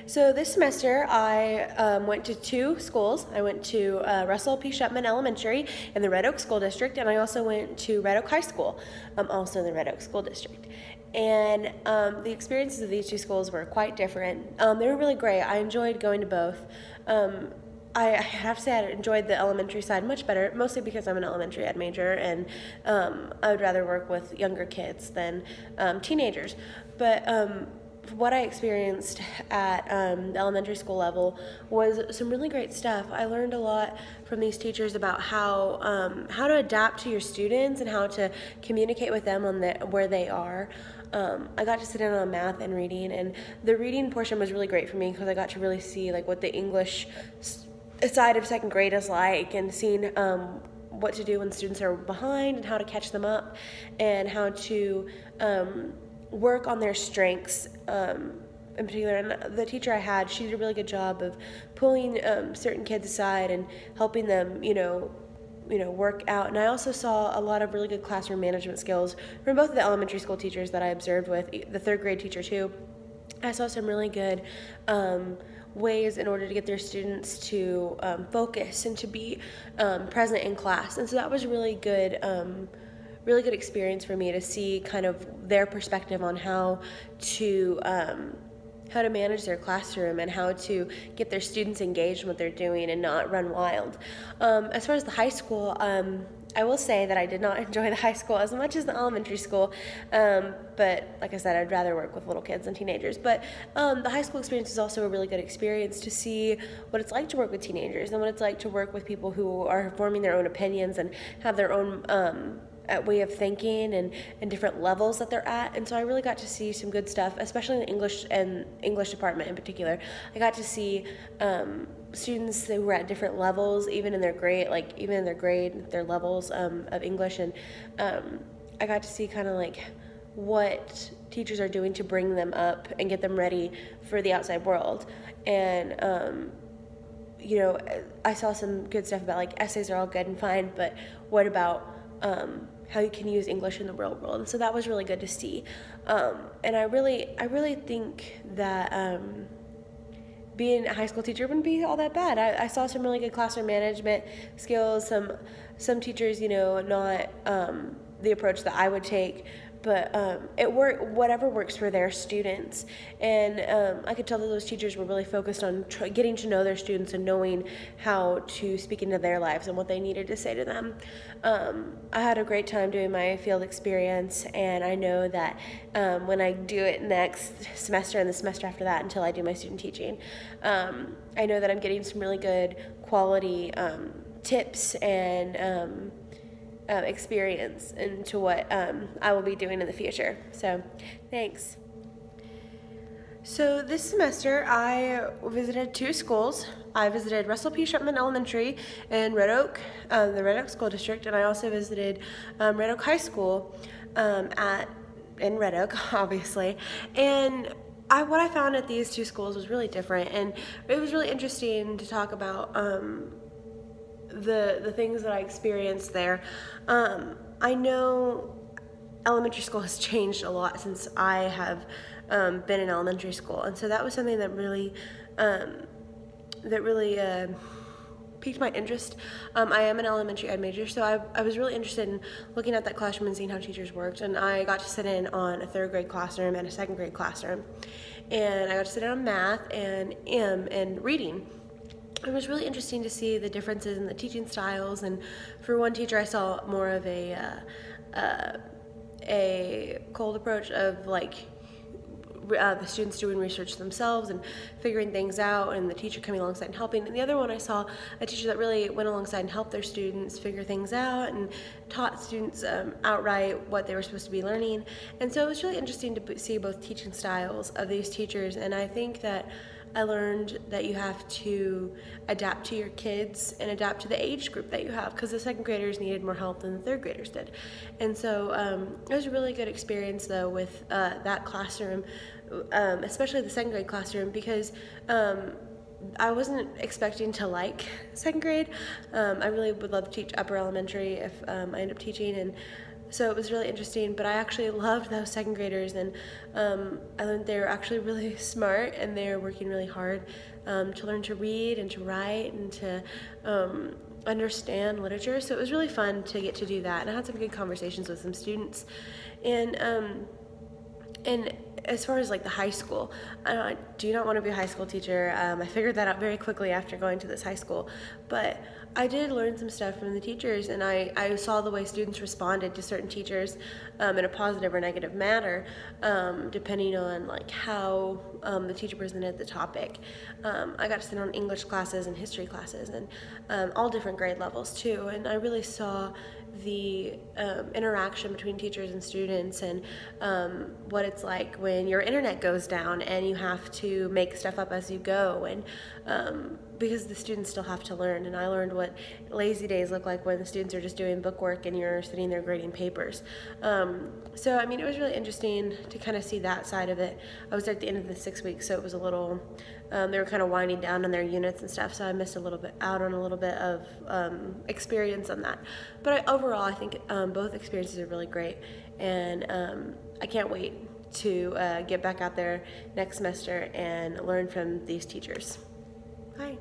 So this semester I went to two schools. I went to Russell P. Shepman Elementary in the Red Oak School District, and I also went to Red Oak High School, also in the Red Oak School District. And the experiences of these two schools were quite different. They were really great. I enjoyed going to both. I have to say I enjoyed the elementary side much better, mostly because I'm an elementary ed major, and I would rather work with younger kids than teenagers. But what I experienced at the elementary school level was some really great stuff. I learned a lot from these teachers about how to adapt to your students and how to communicate with them on where they are. I got to sit in on math and reading, and the reading portion was really great for me because I got to really see like what the English side of second grade is like, and seeing what to do when students are behind and how to catch them up, and how to work on their strengths in particular. And the teacher I had, she did a really good job of pulling certain kids aside and helping them, work out. And I also saw a lot of really good classroom management skills from both of the elementary school teachers that I observed with, the third grade teacher too. I saw some really good ways in order to get their students to focus and to be present in class. And so that was really good experience for me to see kind of their perspective on how to manage their classroom and how to get their students engaged in what they're doing and not run wild. As far as the high school, I will say that I did not enjoy the high school as much as the elementary school, but like I said, I'd rather work with little kids than teenagers. But the high school experience is also a really good experience to see what it's like to work with teenagers and what it's like to work with people who are forming their own opinions and have their own way of thinking and different levels that they're at. And so I really got to see some good stuff, especially in the English department in particular. I got to see students who were at different levels, even in their grade, their levels of English. And I got to see kind of like what teachers are doing to bring them up and get them ready for the outside world. And I saw some good stuff about like essays are all good and fine, but what about how you can use English in the real world? And so that was really good to see. And I really think that being a high school teacher wouldn't be all that bad. I saw some really good classroom management skills, some teachers, not the approach that I would take, but whatever works for their students. And I could tell that those teachers were really focused on getting to know their students and knowing how to speak into their lives and what they needed to say to them. I had a great time doing my field experience, and I know that when I do it next semester and the semester after that until I do my student teaching, I know that I'm getting some really good quality tips and experience into what I will be doing in the future. So, thanks. So this semester I visited two schools. I visited Russell P. Shepman Elementary in Red Oak, the Red Oak School District, and I also visited Red Oak High School in Red Oak, obviously. And what I found at these two schools was really different, and it was really interesting to talk about the things that I experienced there. I know elementary school has changed a lot since I have been in elementary school, and so that was something that really piqued my interest. I am an elementary ed major, so I was really interested in looking at that classroom and seeing how teachers worked, and I got to sit in on a third grade classroom and a second grade classroom, and I got to sit in on math and reading. It was really interesting to see the differences in the teaching styles, and for one teacher I saw more of a cold approach of like the students doing research themselves and figuring things out, and the teacher coming alongside and helping. And the other one I saw a teacher that really went alongside and helped their students figure things out and taught students outright what they were supposed to be learning. And so it was really interesting to see both teaching styles of these teachers, and I think that I learned that you have to adapt to your kids and adapt to the age group that you have, because the second graders needed more help than the third graders did. And so it was a really good experience though with that classroom, especially the second grade classroom, because I wasn't expecting to like second grade. I really would love to teach upper elementary if I end up teaching, and So it was really interesting, but I actually loved those second graders, and I learned they were actually really smart, and they're working really hard to learn to read and to write and to understand literature. So it was really fun to get to do that, and I had some good conversations with some students. And as far as like the high school, I do not want to be a high school teacher. I figured that out very quickly after going to this high school, but I did learn some stuff from the teachers, and I saw the way students responded to certain teachers in a positive or negative manner, depending on like how the teacher presented the topic. I got to sit on English classes and history classes, and all different grade levels too, and I really saw the interaction between teachers and students, and what it's like when your internet goes down and you have to make stuff up as you go, and because the students still have to learn. And I learned what lazy days look like when the students are just doing bookwork and you're sitting there grading papers. So I mean, it was really interesting to kind of see that side of it. I was there at the end of the 6 weeks, so it was a little, they were kind of winding down on their units and stuff, so I missed a little bit out on a little bit of experience on that. But overall, I think both experiences are really great, and I can't wait to get back out there next semester and learn from these teachers. Bye.